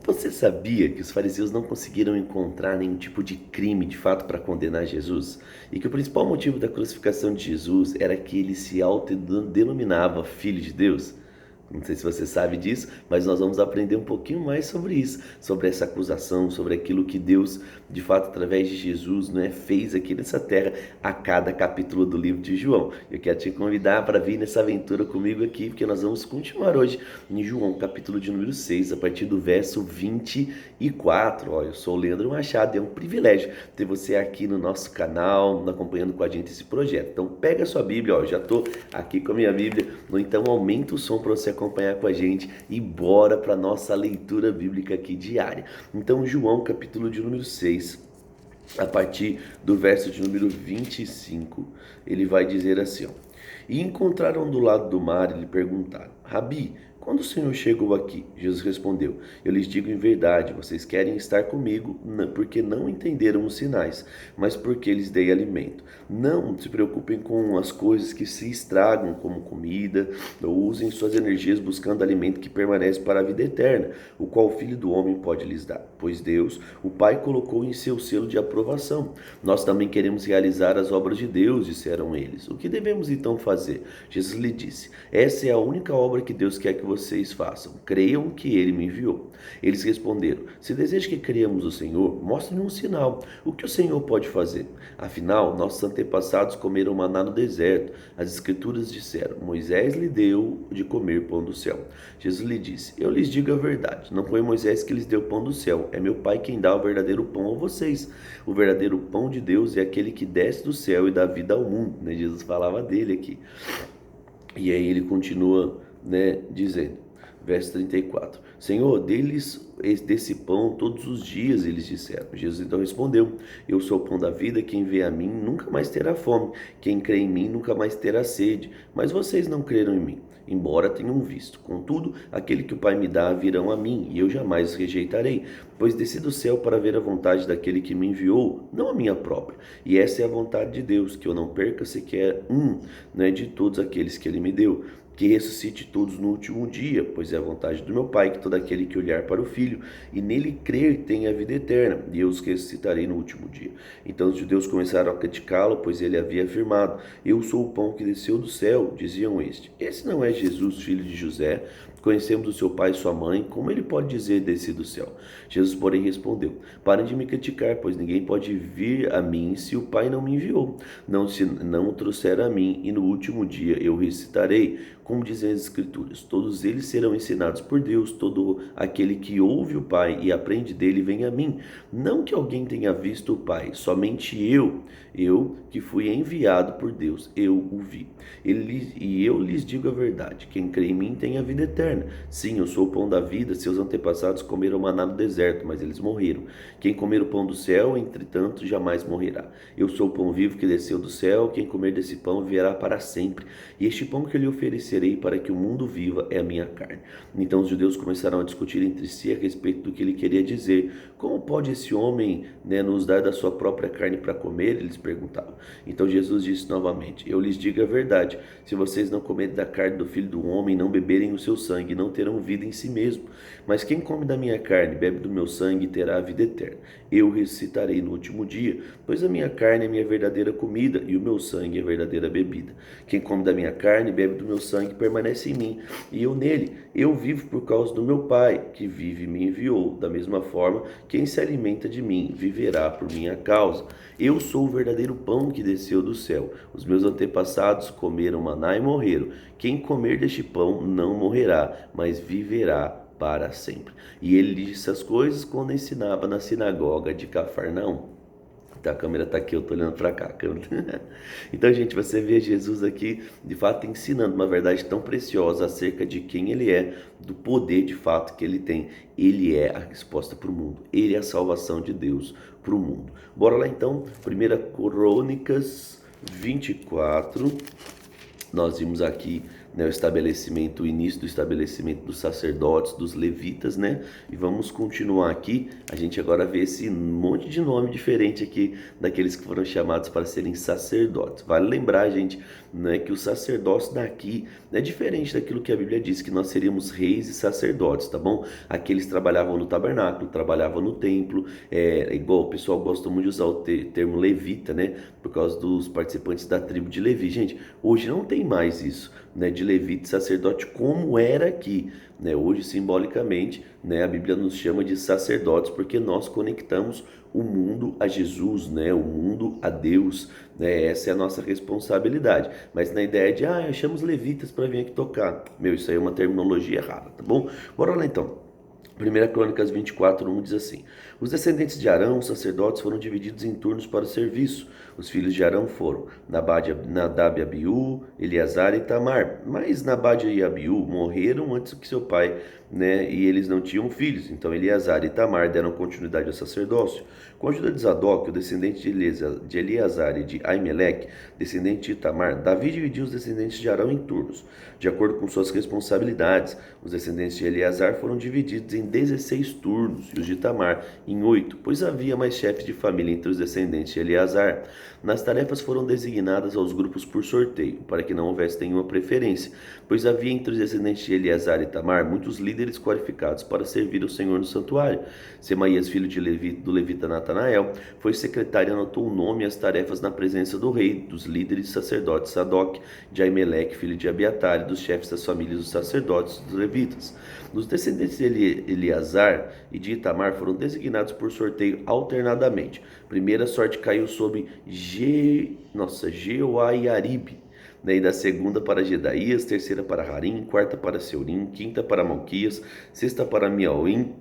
Você sabia que os fariseus não conseguiram encontrar nenhum tipo de crime de fato para condenar Jesus? E que o principal motivo da crucificação de Jesus era que ele se autodenominava Filho de Deus? Não sei se você sabe disso, mas nós vamos aprender um pouquinho mais sobre isso, sobre essa acusação, sobre aquilo que Deus, de fato, através de Jesus, né, fez aqui nessa terra a cada capítulo do livro de João. Eu quero te convidar para vir nessa aventura comigo aqui, porque nós vamos continuar hoje em João, capítulo de número 6, a partir do verso 24. Ó, eu sou o Leandro Machado e é um privilégio ter você aqui no nosso canal, acompanhando com a gente esse projeto. Então pega a sua Bíblia, ó, já estou aqui com a minha Bíblia, ou então aumenta o som para você acompanhar com a gente e bora para nossa leitura bíblica aqui diária. Então João, capítulo de número 6, a partir do verso de número 25, ele vai dizer assim, ó: E encontraram do lado do mar e lhe perguntaram: Rabi, quando o Senhor chegou aqui? Jesus respondeu: Eu lhes digo em verdade, vocês querem estar comigo porque não entenderam os sinais, mas porque lhes dei alimento. Não se preocupem com as coisas que se estragam, como comida, ou usem suas energias buscando alimento que permanece para a vida eterna, o qual o Filho do Homem pode lhes dar. Pois Deus, o Pai, colocou em seu selo de aprovação. Nós também queremos realizar as obras de Deus, disseram eles. O que devemos então fazer? Jesus lhe disse: Essa é a única obra que Deus quer que vocês façam. Creiam que Ele me enviou. Eles responderam: Se deseja que creiamos no Senhor, mostre-nos um sinal. O que o Senhor pode fazer? Afinal, nossos antepassados comeram maná no deserto. As Escrituras disseram: Moisés lhe deu de comer pão do céu. Jesus lhe disse: Eu lhes digo a verdade. Não foi Moisés que lhes deu pão do céu. É meu Pai quem dá o verdadeiro pão a vocês. O verdadeiro pão de Deus é aquele que desce do céu e dá vida ao mundo. Jesus falava dele aqui. E aí ele continua, dizendo, verso 34: Senhor, dê-lhes desse pão todos os dias, eles disseram. Jesus então respondeu: Eu sou o pão da vida, quem vê a mim nunca mais terá fome, quem crê em mim nunca mais terá sede. Mas vocês não creram em mim, embora tenham visto. Contudo, aquele que o Pai me dá virão a mim, e eu jamais os rejeitarei, pois desci do céu para ver a vontade daquele que me enviou, não a minha própria. E essa é a vontade de Deus, que eu não perca sequer de todos aqueles que ele me deu, que ressuscite todos no último dia, pois é a vontade do meu Pai que todo aquele que olhar para o Filho e nele crer tenha a vida eterna, e eu os ressuscitarei no último dia. Então os judeus começaram a criticá-lo, pois ele havia afirmado: Eu sou o pão que desceu do céu, diziam este. Esse não é Jesus, filho de José? Conhecemos o seu pai e sua mãe, como ele pode dizer desci do céu? Jesus, porém, respondeu: Parem de me criticar, pois ninguém pode vir a mim se o Pai não me enviou. Se não o trouxer a mim, e no último dia eu ressuscitarei. Como dizem as Escrituras, todos eles serão ensinados por Deus. Todo aquele que ouve o Pai e aprende dele vem a mim. Não que alguém tenha visto o Pai, somente eu que fui enviado por Deus, eu o vi. E eu lhes digo a verdade: quem crê em mim tem a vida eterna. Sim, eu sou o pão da vida. Seus antepassados comeram maná no deserto, mas eles morreram. Quem comer o pão do céu, entretanto, jamais morrerá. Eu sou o pão vivo que desceu do céu. Quem comer desse pão viverá para sempre. E este pão que eu lhe oferecerei para que o mundo viva é a minha carne. Então os judeus começaram a discutir entre si a respeito do que ele queria dizer. Como pode esse homem, nos dar da sua própria carne para comer? Eles perguntavam. Então Jesus disse novamente: Eu lhes digo a verdade. Se vocês não comerem da carne do Filho do Homem, não beberem o seu sangue, não terão vida em si mesmo. Mas quem come da minha carne, bebe do meu sangue, terá a vida eterna. Eu ressuscitarei no último dia, pois a minha carne é minha verdadeira comida e o meu sangue é a verdadeira bebida. Quem come da minha carne, bebe do meu sangue, permanece em mim, e eu nele. Eu vivo por causa do meu Pai, que vive e me enviou. Da mesma forma, quem se alimenta de mim, viverá por minha causa. Eu sou o verdadeiro pão que desceu do céu. Os meus antepassados comeram maná e morreram. Quem comer deste pão não morrerá, mas viverá para sempre. E ele disse essas coisas quando ensinava na sinagoga de Cafarnaum. Então a câmera está aqui, eu estou olhando para cá. Então, gente, você vê Jesus aqui, de fato, ensinando uma verdade tão preciosa acerca de quem ele é, do poder, de fato, que ele tem. Ele é a resposta para o mundo. Ele é a salvação de Deus para o mundo. Bora lá, então. 1 Crônicas 24. Nós vimos aqui né, o início do estabelecimento dos sacerdotes, dos levitas, né? E vamos continuar aqui. A gente agora vê esse monte de nome diferente aqui daqueles que foram chamados para serem sacerdotes. Vale lembrar, gente, né, que o sacerdócio daqui é diferente daquilo que a Bíblia diz, que nós seríamos reis e sacerdotes, tá bom? Aqueles trabalhavam no tabernáculo, trabalhavam no templo, igual o pessoal gosta muito de usar o termo levita, né? Por causa dos participantes da tribo de Levi. Gente, hoje não tem mais isso, né, de levita e sacerdote como era aqui, né? Hoje, simbolicamente, né, a Bíblia nos chama de sacerdotes porque nós conectamos o mundo a Jesus, né? O mundo a Deus, né? Essa é a nossa responsabilidade. Mas na ideia de, eu chamo os levitas para vir aqui tocar. Meu, isso aí é uma terminologia errada, tá bom? Bora lá então. 1 Crônicas 24:1 diz assim: Os descendentes de Arão, os sacerdotes, foram divididos em turnos para o serviço. Os filhos de Arão foram Nadab, Abiú, Eleazar e Tamar. Mas Nadab e Abiú morreram antes que seu pai, né? E eles não tinham filhos. Então Eleazar e Tamar deram continuidade ao sacerdócio. Com a ajuda de Zadok, o descendente de Eleazar e de Aimeleque, descendente de Tamar, Davi dividiu os descendentes de Arão em turnos, de acordo com suas responsabilidades. Os descendentes de Eleazar foram divididos em 16 turnos e os de Tamar em 8, pois havia mais chefes de família entre os descendentes de Eleazar. Nas tarefas foram designadas aos grupos por sorteio, para que não houvesse nenhuma preferência, pois havia entre os descendentes de Eleazar e Tamar muitos líderes qualificados para servir o Senhor no santuário. Semaías, filho do levita Natanael, foi secretário e anotou o nome e as tarefas na presença do rei, dos líderes sacerdotes Sadoc, de Aimeleque, filho de Abiatar, e dos chefes das famílias dos sacerdotes dos levitas. Os descendentes de Eleazar e de Itamar foram designados por sorteio alternadamente. Primeira sorte caiu sobre Jeoaiarib, né, e da segunda para Gedaías, terceira para Harim, quarta para Seurim, quinta para Malquias, sexta para Miauim,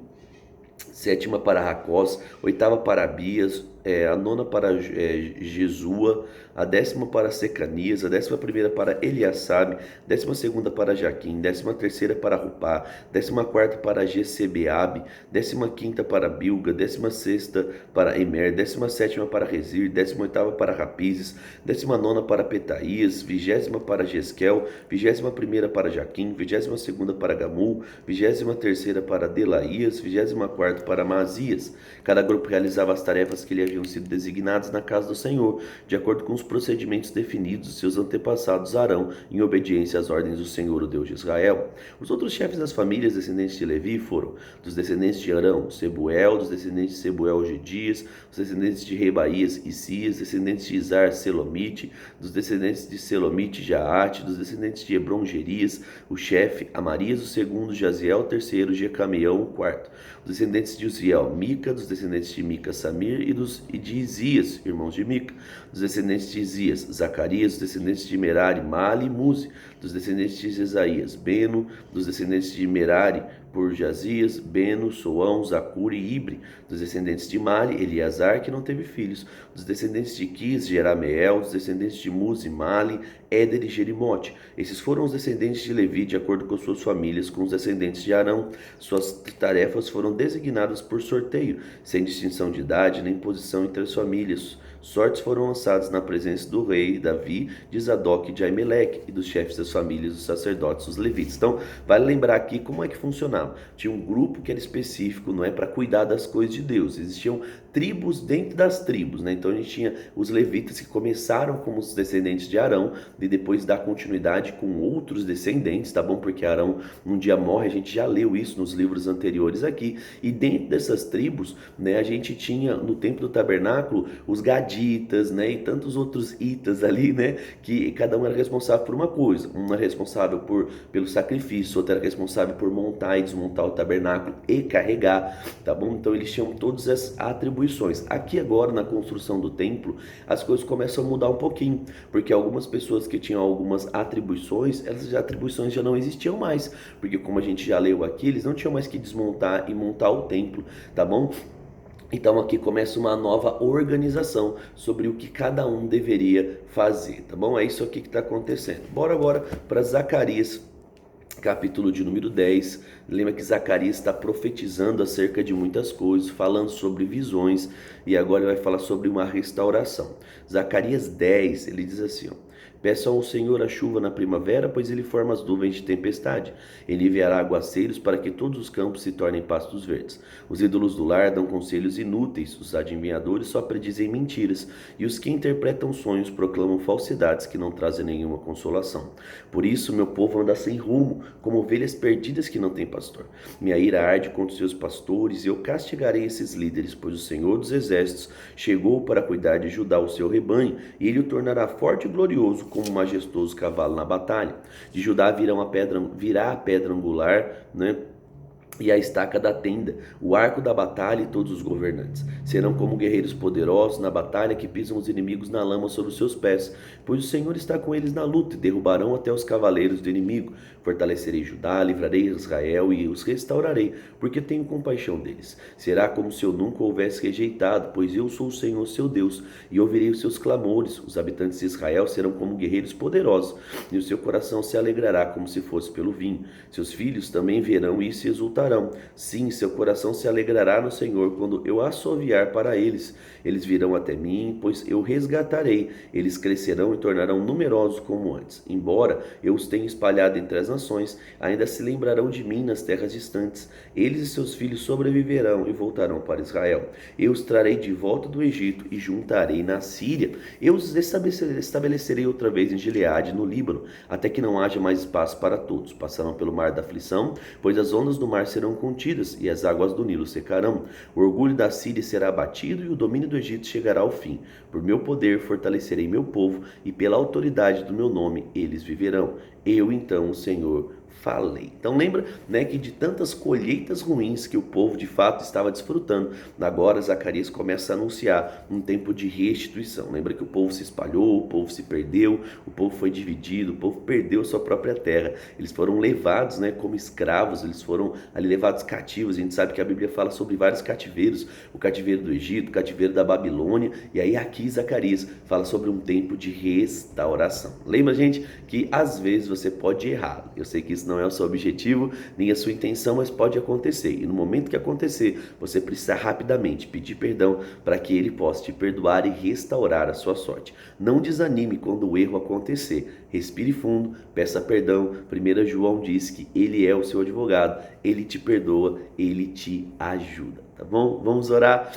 sétima para Racós, oitava para Abias, a nona para Jesua, a 10ª para Secanias, a 11ª para Eliasabe, 12ª para Jaquim, 13ª para Rupá, 14ª para Jecebeabe, 15ª para Bilga, 16ª para Emer, 17ª para Rezir, 18ª para Rapizes, 19ª para Petaías, 20ª para Jesquel, 21ª para Jaquim, 22ª para Gamul, 23ª para Delaías, 24ª para Mazias. Cada grupo realizava as tarefas que lhe haviam sido designadas na casa do Senhor, de acordo com os procedimentos definidos de seus antepassados Arão, em obediência às ordens do Senhor, o Deus de Israel. Os outros chefes das famílias descendentes de Levi foram: dos descendentes de Arão, Sebuel; dos descendentes de Sebuel, Gedias; dos descendentes de Rebaías, Isias; descendentes de Izar, Selomite; dos descendentes de Selomite, Jaate; dos descendentes de Hebron, Gerias, o chefe; Amarias, o segundo; Jaziel, o terceiro; Jecameão, o quarto; dos descendentes de Uziel, Mica; dos descendentes de Mica, Samir; e de Isias, irmãos de Mica; dos descendentes de Isias, Zacarias; dos descendentes de Merari, Mali e Muzi; dos descendentes de Jesaías, Beno; dos descendentes de Merari, por Jazias, Beno, Soão, Zacur e Ibre; dos descendentes de Mali, Eleazar, que não teve filhos; dos descendentes de Quis, Jerameel; dos descendentes de Muzi, Mali, Éder e Jerimote. Esses foram os descendentes de Levi, de acordo com suas famílias, com os descendentes de Arão. Suas tarefas foram designadas por sorteio, sem distinção de idade nem posição entre as famílias. Sortes foram lançadas na presença do rei Davi, de Zadok e de Aimeleque, e dos chefes das famílias, dos sacerdotes, os levitas. Então, vale lembrar aqui como é que funcionava. Tinha um grupo que era específico, não é, para cuidar das coisas de Deus. Existiam tribos dentro das tribos, né? Então a gente tinha os levitas que começaram como os descendentes de Arão, e depois dá continuidade com outros descendentes, tá bom? Porque Arão um dia morre, a gente já leu isso nos livros anteriores aqui. E dentro dessas tribos, né, a gente tinha no templo do tabernáculo os gaditas, né, e tantos outros itas ali, né, que cada um era responsável por uma coisa. Um era responsável pelo sacrifício, outro era responsável por montar e desmontar o tabernáculo e carregar, tá bom? Então eles tinham todas as atribuições. Aqui agora, na construção do templo, as coisas começam a mudar um pouquinho, porque algumas pessoas que tinham algumas atribuições, essas atribuições já não existiam mais, porque como a gente já leu aqui, eles não tinham mais que desmontar e montar o templo, tá bom? Então aqui começa uma nova organização sobre o que cada um deveria fazer, tá bom? É isso aqui que está acontecendo. Bora agora para Zacarias, capítulo de número 10. Lembra que Zacarias está profetizando acerca de muitas coisas, falando sobre visões, e agora ele vai falar sobre uma restauração. Zacarias 10, ele diz assim, ó: Peçam ao Senhor a chuva na primavera, pois ele forma as nuvens de tempestade. Ele enviará aguaceiros para que todos os campos se tornem pastos verdes. Os ídolos do lar dão conselhos inúteis, os adivinhadores só predizem mentiras, e os que interpretam sonhos proclamam falsidades que não trazem nenhuma consolação. Por isso, meu povo anda sem rumo, como ovelhas perdidas que não têm pastor. Minha ira arde contra os seus pastores, e eu castigarei esses líderes, pois o Senhor dos Exércitos chegou para cuidar de Judá, o seu rebanho, e ele o tornará forte e glorioso como um majestoso cavalo na batalha. De Judá virá a pedra angular, né? E a estaca da tenda, o arco da batalha e todos os governantes. Serão como guerreiros poderosos na batalha que pisam os inimigos na lama sobre os seus pés, pois o Senhor está com eles na luta e derrubarão até os cavaleiros do inimigo. Fortalecerei Judá, livrarei Israel e os restaurarei, porque tenho compaixão deles. Será como se eu nunca houvesse rejeitado, pois eu sou o Senhor seu Deus, e ouvirei os seus clamores. Os habitantes de Israel serão como guerreiros poderosos, e o seu coração se alegrará como se fosse pelo vinho. Seus filhos também verão isso e exultarão. Sim, seu coração se alegrará no Senhor quando eu assoviar para eles. Eles virão até mim, pois eu resgatarei. Eles crescerão e tornarão numerosos como antes. Embora eu os tenha espalhado entre as nações, ainda se lembrarão de mim nas terras distantes. Eles e seus filhos sobreviverão e voltarão para Israel. Eu os trarei de volta do Egito e juntarei na Síria. Eu os estabelecerei outra vez em Gileade, no Líbano, até que não haja mais espaço para todos. Passarão pelo mar da aflição, pois as ondas do mar serão contidas e as águas do Nilo secarão. O orgulho da Síria será abatido e o domínio do Egito chegará ao fim. Por meu poder fortalecerei meu povo e pela autoridade do meu nome eles viverão. Eu então, o Senhor, falei. Então lembra, né, que de tantas colheitas ruins que o povo de fato estava desfrutando, agora Zacarias começa a anunciar um tempo de restituição. Lembra que o povo se espalhou, o povo se perdeu, o povo foi dividido, o povo perdeu sua própria terra. Eles foram levados, né, como escravos, eles foram ali levados cativos. A gente sabe que a Bíblia fala sobre vários cativeiros, o cativeiro do Egito, o cativeiro da Babilônia, e aí aqui Zacarias fala sobre um tempo de restauração. Lembra, gente, que às vezes você pode errar. Eu sei que isso não é o seu objetivo, nem a sua intenção, mas pode acontecer. E no momento que acontecer, você precisa rapidamente pedir perdão para que ele possa te perdoar e restaurar a sua sorte. Não desanime quando o erro acontecer. Respire fundo, peça perdão. 1 João diz que ele é o seu advogado, ele te perdoa, ele te ajuda, tá bom? Vamos orar.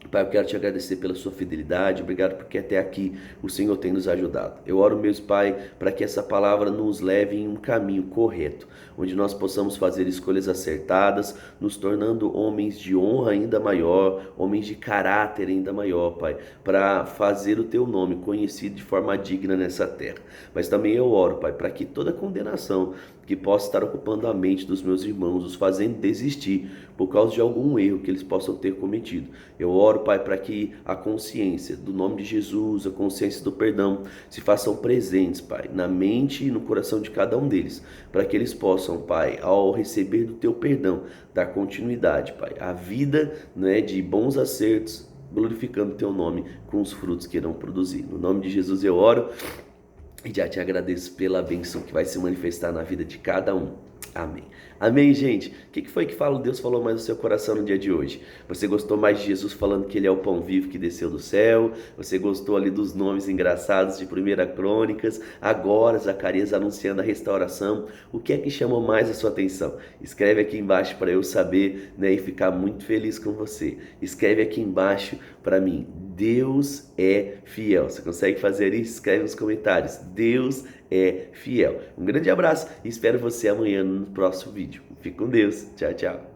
Pai, eu quero te agradecer pela sua fidelidade, obrigado porque até aqui o Senhor tem nos ajudado. Eu oro mesmo, Pai, para que essa palavra nos leve em um caminho correto, onde nós possamos fazer escolhas acertadas, nos tornando homens de honra ainda maior, homens de caráter ainda maior, Pai, para fazer o Teu nome conhecido de forma digna nessa terra. Mas também eu oro, Pai, para que toda condenação que possa estar ocupando a mente dos meus irmãos, os fazendo desistir por causa de algum erro que eles possam ter cometido. Eu oro, Pai, para que a consciência do nome de Jesus, a consciência do perdão, se façam presentes, Pai, na mente e no coração de cada um deles, para que eles possam, Pai, ao receber do Teu perdão, dar continuidade, Pai, à vida, né, de bons acertos, glorificando o Teu nome com os frutos que irão produzir. No nome de Jesus eu oro e já te agradeço pela bênção que vai se manifestar na vida de cada um. Amém. Amém, gente? O que foi que Deus falou mais no seu coração no dia de hoje? Você gostou mais de Jesus falando que ele é o pão vivo que desceu do céu? Você gostou ali dos nomes engraçados de 1 Crônicas? Agora Zacarias anunciando a restauração. O que é que chamou mais a sua atenção? Escreve aqui embaixo para eu saber, né, e ficar muito feliz com você. Escreve aqui embaixo para mim. Deus é fiel. Você consegue fazer isso? Escreve nos comentários. Deus é fiel. Um grande abraço e espero você amanhã no próximo vídeo. Fique com Deus. Tchau, tchau.